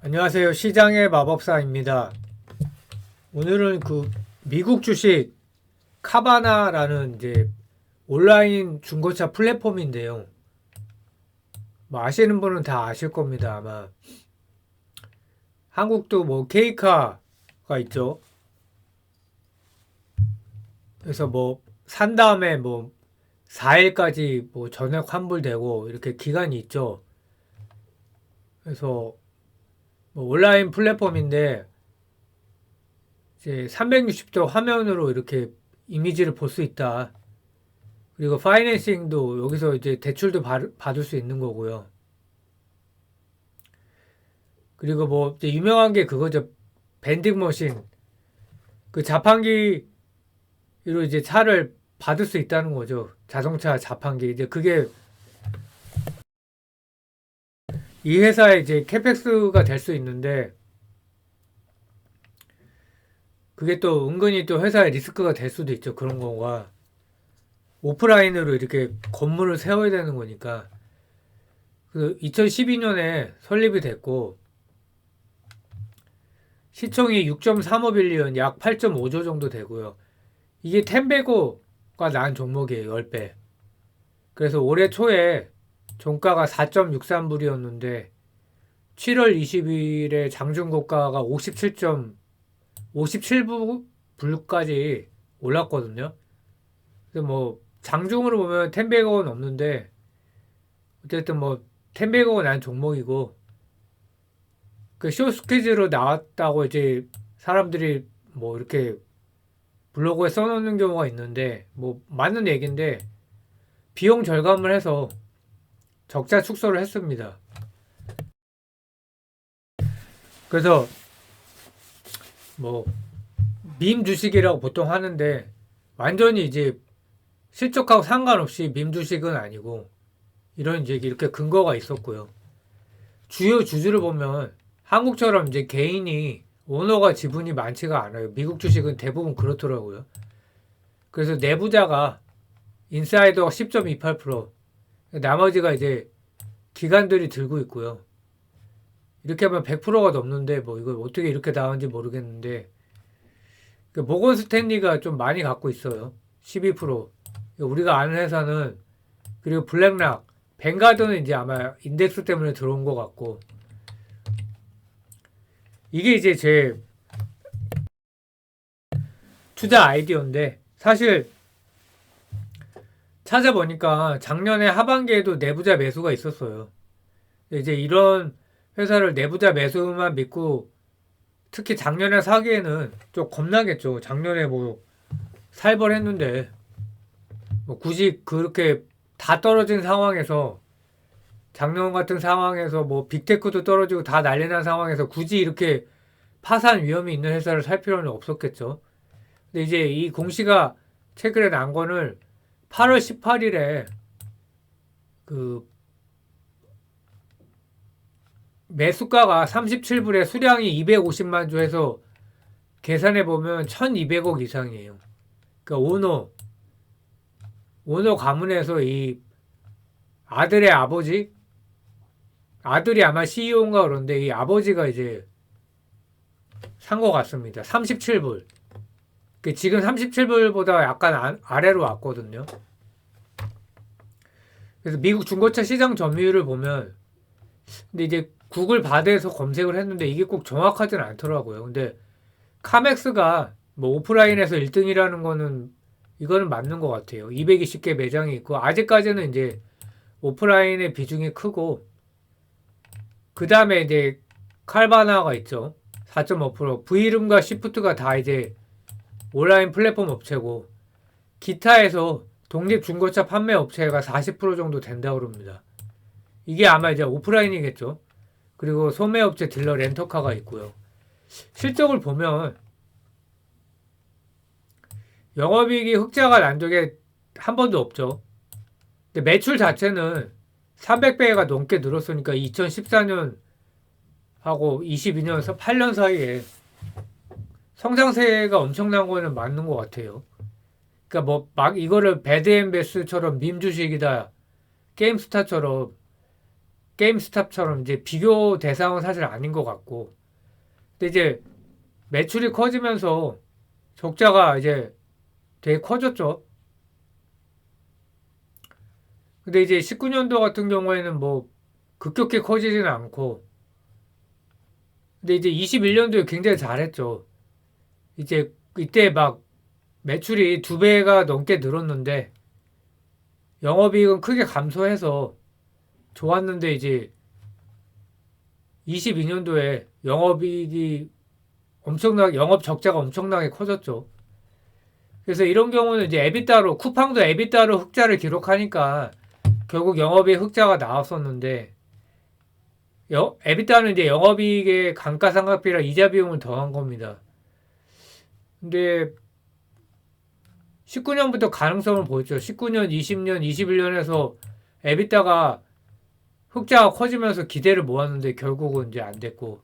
안녕하세요. 시장의 마법사입니다. 오늘은 미국 주식 카바나라는 이제 온라인 중고차 플랫폼인데요. 뭐 아시는 분은 다 아실 겁니다. 아마 한국도 뭐 케이카가 있죠. 그래서 뭐 산 다음에 뭐 4일까지 뭐 전액 환불되고 이렇게 기간이 있죠. 그래서 뭐 온라인 플랫폼인데 이제 360도 화면으로 이렇게 이미지를 볼 수 있다. 그리고 파이낸싱도 여기서 이제 대출도 받을 수 있는 거고요. 그리고 뭐 이제 유명한 게 그거죠. 벤딩 머신. 그 자판기로 이제 차를 받을 수 있다는 거죠. 자동차 자판기. 이제 그게 이 회사의 이제 캐펙스가 될 수 있는데 그게 또 은근히 또 회사의 리스크가 될 수도 있죠. 그런 거가. 오프라인으로 이렇게 건물을 세워야 되는 거니까. 그 2012년에 설립이 됐고 시총이 6.35 빌리언 약 8.5조 정도 되고요. 이게 텐베고가 난 종목이에요. 10배. 그래서 올해 초에 종가가 4.63불이었는데 7월 20일에 장중고가가 57불까지 올랐거든요. 그래서 뭐 장중으로 보면 텐베고는 없는데 어쨌든 뭐 텐베고가 난 종목이고 그 쇼스퀴즈로 나왔다고 이제 사람들이 뭐 이렇게 블로그에 써놓는 경우가 있는데 뭐 맞는 얘기인데 비용 절감을 해서 적자 축소를 했습니다. 그래서 뭐 밈 주식이라고 보통 하는데 완전히 이제 실적하고 상관없이 밈 주식은 아니고 이런 이제 이렇게 근거가 있었고요. 주요 주주를 보면 한국처럼 이제 개인이 오너가 지분이 많지가 않아요. 미국 주식은 대부분 그렇더라고요. 그래서 내부자가 인사이더가 10.28%, 나머지가 이제 기관들이 들고 있고요. 이렇게 하면 100%가 넘는데 뭐 이걸 어떻게 이렇게 나왔는지 모르겠는데 그 모건 스탠리가 좀 많이 갖고 있어요. 12%. 우리가 아는 회사는 그리고 블랙락, 뱅가드는 이제 아마 인덱스 때문에 들어온 것 같고 이게 이제 제 투자 아이디어인데 사실 찾아보니까 작년에 하반기에도 내부자 매수가 있었어요. 이제 이런 회사를 내부자 매수만 믿고 특히 작년에 사기에는 좀 겁나겠죠. 작년에 뭐 살벌했는데 뭐 굳이 그렇게 다 떨어진 상황에서 작년 같은 상황에서 뭐 빅테크도 떨어지고 다 난리난 상황에서 굳이 이렇게 파산 위험이 있는 회사를 살 필요는 없었겠죠. 근데 이제 이 공시가 최근에 난 거를 8월 18일에 그 매수가가 37불에 수량이 250만 주 해서 계산해 보면 1200억 이상이에요. 그러니까 오너 가문에서 이 아들의 아들이 아마 CEO인가 그런데 이 아버지가 이제 산 것 같습니다. 37불. 지금 37불보다 약간 아래로 왔거든요. 그래서 미국 중고차 시장 점유율을 보면 근데 이제 구글 바드에서 검색을 했는데 이게 꼭 정확하진 않더라고요. 근데 카맥스가 뭐 오프라인에서 1등이라는 거는 이거는 맞는 것 같아요. 220개 매장이 있고 아직까지는 이제 오프라인의 비중이 크고 그 다음에 이제 칼바나가 있죠. 4.5%. 브이룸과 시프트가 다 이제 온라인 플랫폼 업체고 기타에서 독립 중고차 판매 업체가 40% 정도 된다고 그럽니다. 이게 아마 이제 오프라인이겠죠. 그리고 소매업체 딜러 렌터카가 있고요. 실적을 보면 영업이익이 흑자가 난 적이 한 번도 없죠. 근데 매출 자체는 300배가 넘게 늘었으니까 2014년 하고 22년, 8년 사이에 성장세가 엄청난 거는 맞는 것 같아요. 그러니까 뭐 막 이거를 배드앤베스처럼 밈 주식이다, 게임스타처럼 게임스탑처럼 이제 비교 대상은 사실 아닌 것 같고, 근데 이제 매출이 커지면서 적자가 이제 되게 커졌죠. 근데 이제 19년도 같은 경우에는 뭐 급격히 커지지는 않고, 근데 이제 21년도에 굉장히 잘했죠. 이제 이때 막 매출이 두 배가 넘게 늘었는데 영업이익은 크게 감소해서 좋았는데 이제 22년도에 영업이익이 엄청나게 영업 적자가 엄청나게 커졌죠. 그래서 이런 경우는 이제 에비타로 쿠팡도 에비타로 흑자를 기록하니까 결국 영업이익 흑자가 나왔었는데 에비타는 이제 영업이익의 감가상각비랑 이자 비용을 더한 겁니다. 근데 19년부터 가능성을 보였죠. 19년, 20년, 21년에서 에비타가 흑자가 커지면서 기대를 모았는데 결국은 이제 안 됐고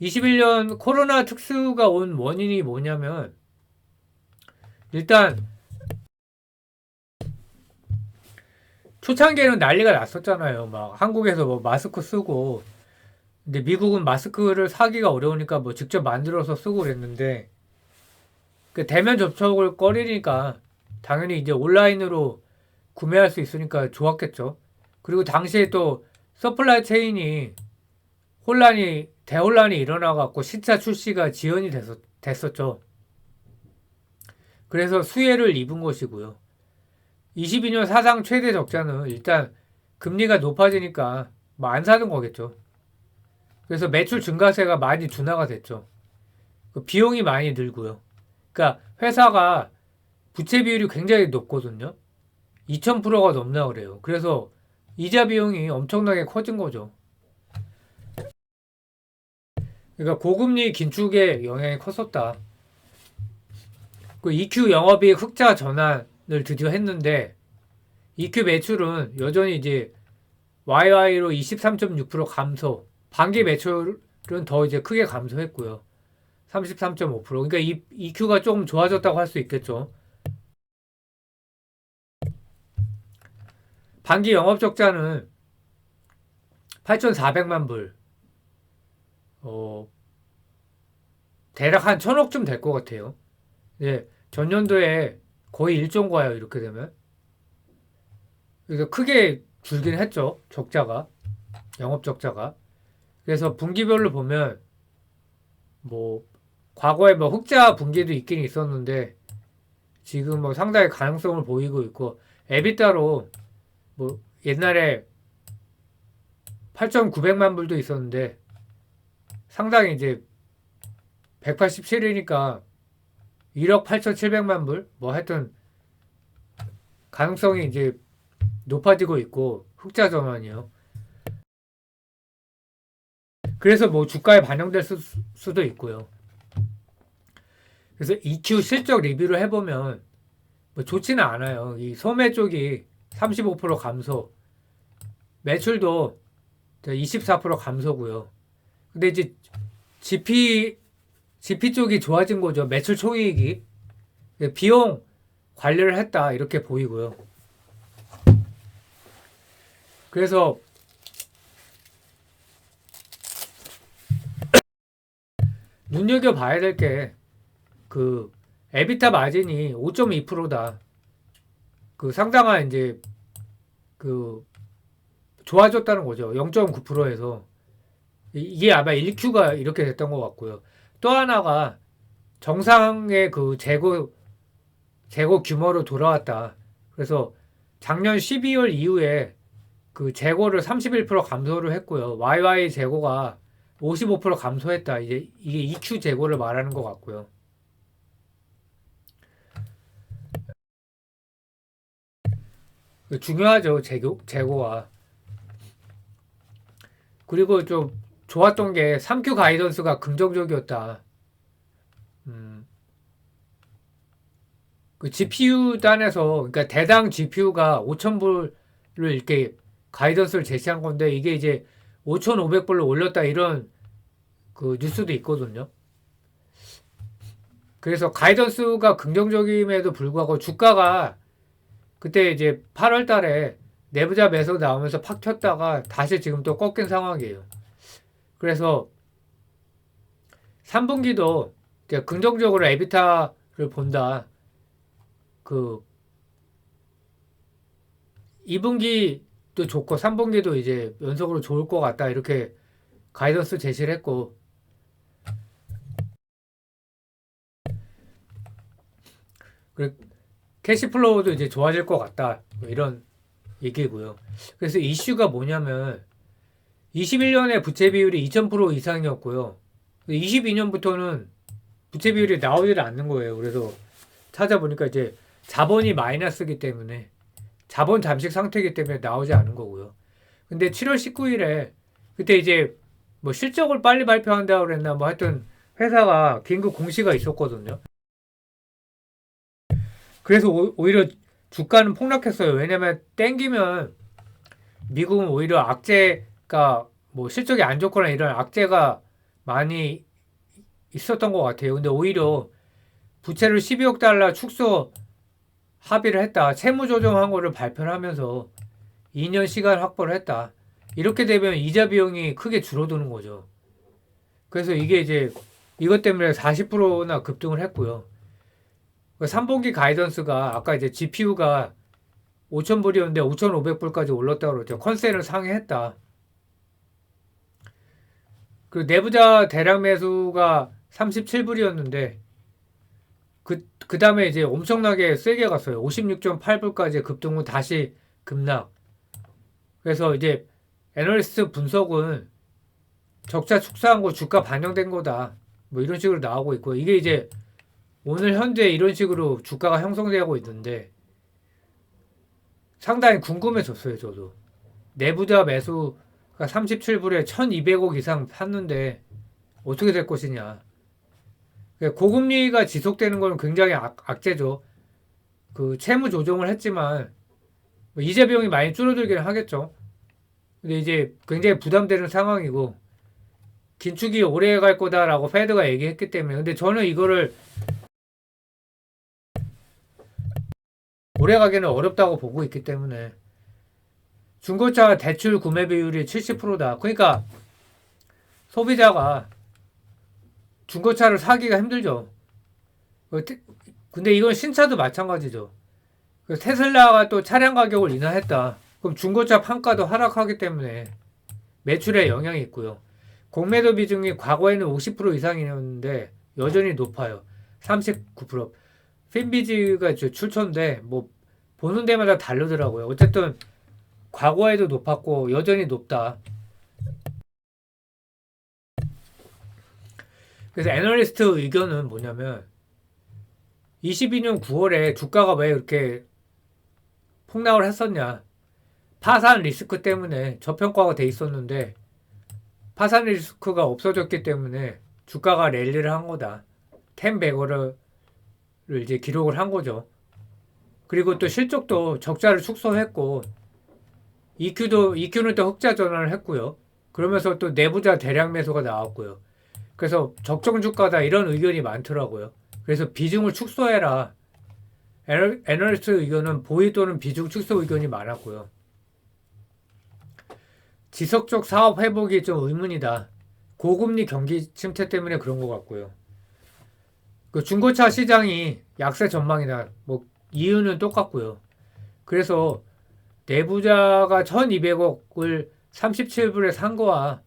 21년 코로나 특수가 온 원인이 뭐냐면 일단 초창기에는 난리가 났었잖아요. 막 한국에서 뭐 마스크 쓰고 근데 미국은 마스크를 사기가 어려우니까 뭐 직접 만들어서 쓰고 그랬는데 그 대면 접촉을 꺼리니까 당연히 이제 온라인으로 구매할 수 있으니까 좋았겠죠. 그리고 당시에 또 서플라이 체인이 대혼란이 일어나갖고 신차 출시가 지연이 됐었죠. 그래서 수혜를 입은 것이고요. 22년 사상 최대 적자는 일단 금리가 높아지니까 뭐 안 사는 거겠죠. 그래서 매출 증가세가 많이 둔화가 됐죠. 그 비용이 많이 들고요. 그러니까 회사가 부채 비율이 굉장히 높거든요. 2000%가 넘나 그래요. 그래서 이자 비용이 엄청나게 커진 거죠. 그러니까 고금리 긴축의 영향이 컸었다. 그 EQ 영업이익 흑자 전환을 드디어 했는데 EQ 매출은 여전히 이제 YY로 23.6% 감소. 반기 매출은 더 이제 크게 감소했고요. 33.5%. 그러니까 EQ가 조금 좋아졌다고 할 수 있겠죠. 반기 영업 적자는 8,400만 불. 대략 한 1,000억쯤 될 것 같아요. 네, 전년도에 거의 일종과요, 이렇게 되면. 그래서 크게 줄긴 했죠, 적자가. 영업 적자가. 그래서 분기별로 보면, 뭐, 과거에 뭐 흑자 분기도 있긴 있었는데, 지금 뭐 상당히 가능성을 보이고 있고, 에비타로 뭐 옛날에 8,900만 불도 있었는데, 상당히 이제 187이니까 1억 8,700만 불? 뭐 하여튼 가능성이 이제 높아지고 있고 흑자 전환이요. 그래서 뭐 주가에 반영될 수도 있고요. 그래서 EQ 실적 리뷰를 해보면 뭐 좋지는 않아요. 이 소매 쪽이 35% 감소, 매출도 24% 감소고요. 근데 이제 GP 쪽이 좋아진 거죠. 매출 총이익이. 비용 관리를 했다. 이렇게 보이고요. 그래서 눈여겨봐야 될 게 그 에비타 마진이 5.2%다. 그 상당한 이제 그 좋아졌다는 거죠. 0.9%에서 이게 아마 1Q가 이렇게 됐던 것 같고요. 또 하나가 정상의 그 재고 규모로 돌아왔다. 그래서 작년 12월 이후에 그 재고를 31% 감소를 했고요. YY 재고가 55% 감소했다. 이제 이게 EQ 재고를 말하는 것 같고요. 중요하죠. 재고가. 그리고 좀 좋았던 게 3Q 가이던스가 긍정적이었다. 그 GPU 단에서 그러니까 대당 GPU가 5,000불을 이렇게 가이던스를 제시한 건데 이게 이제 5,500불로 올렸다 이런 그 뉴스도 있거든요. 그래서 가이던스가 긍정적임에도 불구하고 주가가 그때 이제 8월 달에 내부자 매수 나오면서 팍 튀었다가 다시 지금 또 꺾인 상황이에요. 그래서 3분기도 이제 긍정적으로 에비타를 본다. 그 2분기도 좋고 3분기도 이제 연속으로 좋을 것 같다. 이렇게 가이던스 제시를 했고, 그리고 캐시플로우도 이제 좋아질 것 같다. 뭐 이런 얘기고요. 그래서 이슈가 뭐냐면 21년에 부채 비율이 2000% 이상이었고요. 22년부터는 부채 비율이 나오질 않는 거예요. 그래서 찾아보니까 이제 자본이 마이너스이기 때문에 자본 잠식 상태이기 때문에 나오지 않은 거고요. 근데 7월 19일에 그때 이제 뭐 실적을 빨리 발표한다고 그랬나 뭐 하여튼 회사가 긴급 공시가 있었거든요. 그래서 오히려 주가는 폭락했어요. 왜냐면 땡기면 미국은 오히려 악재가 뭐 실적이 안 좋거나 이런 악재가 많이 있었던 것 같아요. 근데 오히려 부채를 12억 달러 축소 합의를 했다. 채무 조정한 거를 발표를 하면서 2년 시간 확보를 했다. 이렇게 되면 이자 비용이 크게 줄어드는 거죠. 그래서 이게 이제 이것 때문에 40%나 급등을 했고요. 3분기 가이던스가 아까 이제 GPU가 5,000불이었는데 5,500불까지 올랐다고 그러죠. 컨센을 상회했다. 그 내부자 대량 매수가 37불이었는데 그 다음에 이제 엄청나게 세게 갔어요. 56.8불까지 급등 후 다시 급락. 그래서 이제 애널리스트 분석은 적자 축소한 거 주가 반영된 거다. 뭐 이런 식으로 나오고 있고, 이게 이제 오늘 현재 이런 식으로 주가가 형성되고 있는데 상당히 궁금해졌어요. 저도 내부자 매수가 37불에 1200억 이상 샀는데 어떻게 될 것이냐. 고금리가 지속되는 건 굉장히 악재죠. 그 채무 조정을 했지만 뭐 이자 비용이 많이 줄어들기는 하겠죠. 근데 이제 굉장히 부담되는 상황이고 긴축이 오래 갈 거다라고 페드가 얘기했기 때문에, 근데 저는 이거를 오래 가기는 어렵다고 보고 있기 때문에. 중고차 대출 구매 비율이 70%다. 그러니까 소비자가 중고차를 사기가 힘들죠. 근데 이건 신차도 마찬가지죠. 테슬라가 또 차량 가격을 인하했다. 그럼 중고차 판가도 하락하기 때문에 매출에 영향이 있고요. 공매도 비중이 과거에는 50% 이상이었는데 여전히 높아요. 39%. 핀비즈가 출처인데 뭐 보는 데마다 다르더라고요. 어쨌든 과거에도 높았고 여전히 높다. 그래서 애널리스트 의견은 뭐냐면 22년 9월에 주가가 왜 이렇게 폭락을 했었냐. 파산 리스크 때문에 저평가가 돼 있었는데 파산 리스크가 없어졌기 때문에 주가가 랠리를 한 거다. 10배거를 이제 기록을 한 거죠. 그리고 또 실적도 적자를 축소했고 EQ는 또 흑자 전환을 했고요. 그러면서 또 내부자 대량 매수가 나왔고요. 그래서 적정 주가다 이런 의견이 많더라고요. 그래서 비중을 축소해라. 애널리스트 의견은 보유 또는 비중 축소 의견이 많았고요. 지속적 사업 회복이 좀 의문이다. 고금리 경기 침체 때문에 그런 것 같고요. 그 중고차 시장이 약세 전망이다. 뭐 이유는 똑같고요. 그래서 내부자가 1200억을 37불에 산 거와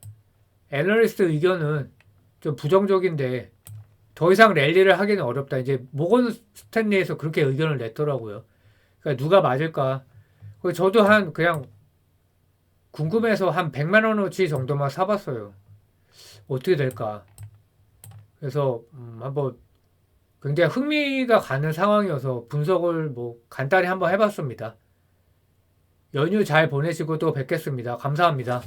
애널리스트 의견은 좀 부정적인데 더 이상 랠리를 하기는 어렵다. 이제 모건 스탠리에서 그렇게 의견을 냈더라고요. 그러니까 누가 맞을까? 저도 그냥 궁금해서 한 100만 원어치 정도만 사봤어요. 어떻게 될까? 그래서 한번 굉장히 흥미가 가는 상황이어서 분석을 뭐 간단히 한번 해봤습니다. 연휴 잘 보내시고 또 뵙겠습니다. 감사합니다.